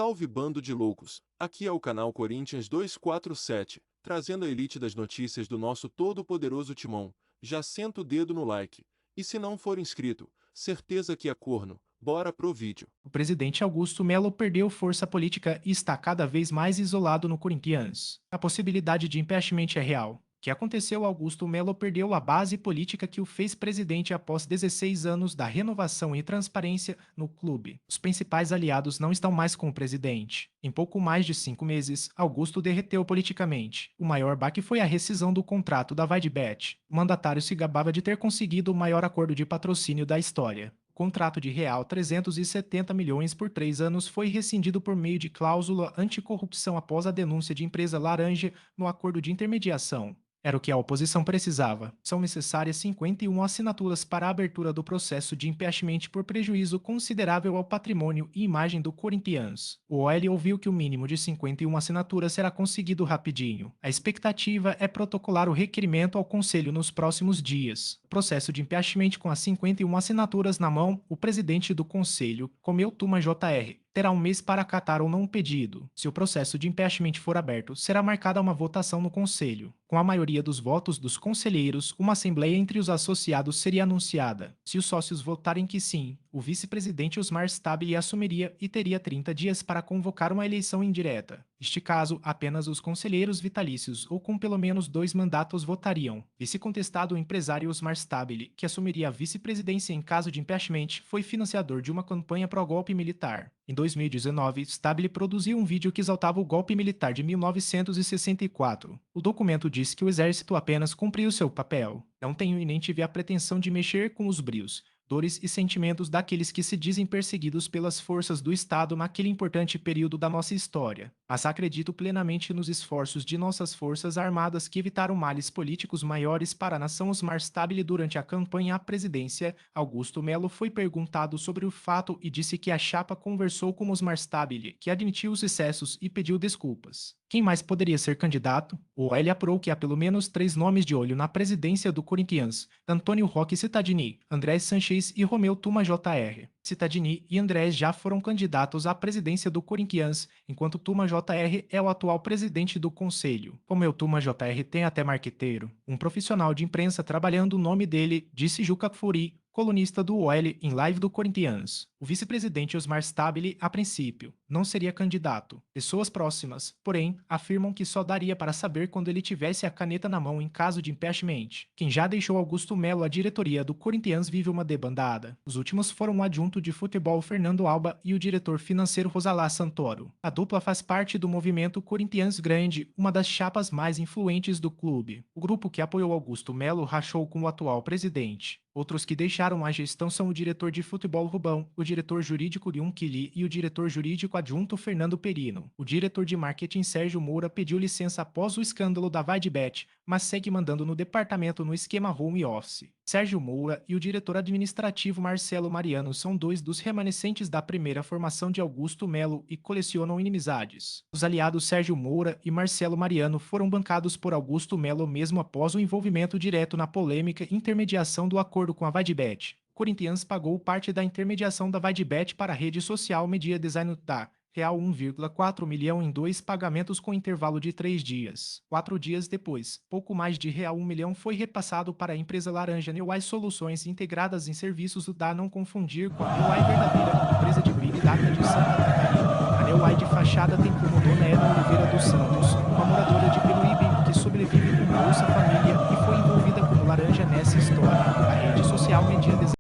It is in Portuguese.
Salve bando de loucos, aqui é o canal Corinthians 247, trazendo a elite das notícias do nosso todo-poderoso timão. Já senta o dedo no like, e se não for inscrito, certeza que é corno, bora pro vídeo. O presidente Augusto Melo perdeu força política e está cada vez mais isolado no Corinthians. A possibilidade de impeachment é real. O que aconteceu? Augusto Melo perdeu a base política que o fez presidente após 16 anos da renovação e transparência no clube. Os principais aliados não estão mais com o presidente. Em pouco mais de 5 meses, Augusto derreteu politicamente. O maior baque foi a rescisão do contrato da Vaidbet. O mandatário se gabava de ter conseguido o maior acordo de patrocínio da história. O contrato de real 370 milhões por 3 anos foi rescindido por meio de cláusula anticorrupção após a denúncia de empresa laranja no acordo de intermediação. Era o que a oposição precisava. São necessárias 51 assinaturas para a abertura do processo de impeachment por prejuízo considerável ao patrimônio e imagem do Corinthians. O OL ouviu que o mínimo de 51 assinaturas será conseguido rapidinho. A expectativa é protocolar o requerimento ao Conselho nos próximos dias. O processo de impeachment com as 51 assinaturas na mão, o presidente do Conselho, Comeu Tuma JR, terá um mês para acatar ou não o pedido. Se o processo de impeachment for aberto, será marcada uma votação no Conselho. Com a maioria dos votos dos conselheiros, uma assembleia entre os associados seria anunciada. Se os sócios votarem que sim, o vice-presidente Osmar Stabile assumiria e teria 30 dias para convocar uma eleição indireta. Neste caso, apenas os conselheiros vitalícios ou com pelo menos 2 mandatos votariam. Vice contestado, o empresário Osmar Stabile, que assumiria a vice-presidência em caso de impeachment, foi financiador de uma campanha pró-golpe militar. Em 2019, Stabile produziu um vídeo que exaltava o golpe militar de 1964. O documento diz que o exército apenas cumpriu seu papel. Não tenho e nem tive a pretensão de mexer com os brios, dores e sentimentos daqueles que se dizem perseguidos pelas forças do Estado naquele importante período da nossa história. Mas acredito plenamente nos esforços de nossas forças armadas que evitaram males políticos maiores para a nação. Osmar Stabile, durante a campanha à presidência, Augusto Melo foi perguntado sobre o fato e disse que a chapa conversou com Osmar Stabile, que admitiu os excessos e pediu desculpas. Quem mais poderia ser candidato? O OL apurou que há pelo menos 3 nomes de olho na presidência do Corinthians: Antônio Roque Cittadini, André Sanches e Romeu Tuma JR. Cittadini e André já foram candidatos à presidência do Corinthians, enquanto Tuma JR é o atual presidente do conselho. Romeu Tuma JR tem até marqueteiro. Um profissional de imprensa trabalhando o nome dele, disse Juca Kfouri, colunista do OL em live do Corinthians. O vice-presidente Osmar Stabile, a princípio, não seria candidato. Pessoas próximas, porém, afirmam que só daria para saber quando ele tivesse a caneta na mão em caso de impeachment. Quem já deixou Augusto Melo a diretoria do Corinthians vive uma debandada. Os últimos foram o adjunto de futebol Fernando Alba e o diretor financeiro Rosalá Santoro. A dupla faz parte do movimento Corinthians Grande, uma das chapas mais influentes do clube. O grupo que apoiou Augusto Melo rachou com o atual presidente. Outros que deixaram a gestão são o diretor de futebol Rubão, o diretor jurídico Lium Kili e o diretor jurídico adjunto Fernando Perino. O diretor de marketing Sérgio Moura pediu licença após o escândalo da Vaidbet, mas segue mandando no departamento no esquema home office. Sérgio Moura e o diretor administrativo Marcelo Mariano são 2 dos remanescentes da primeira formação de Augusto Melo e colecionam inimizades. Os aliados Sérgio Moura e Marcelo Mariano foram bancados por Augusto Melo mesmo após o envolvimento direto na polêmica intermediação do acordo com a Vaidbet. Corinthians pagou parte da intermediação da Vaidbet para a rede social Media Design da real 1,4 milhão em 2 pagamentos com intervalo de 3 dias. 4 dias depois, pouco mais de real 1 milhão foi repassado para a empresa laranja Neweye Soluções, integradas em serviços da não confundir com a Neweye verdadeira, empresa de Big Data de Santa Catarina. A Neweye de fachada tem como dona Edna Oliveira dos Santos, uma moradora de Peruíbe que sobrevive com Bolsa Família e foi envolvida como laranja nessa história. A rede social Media Design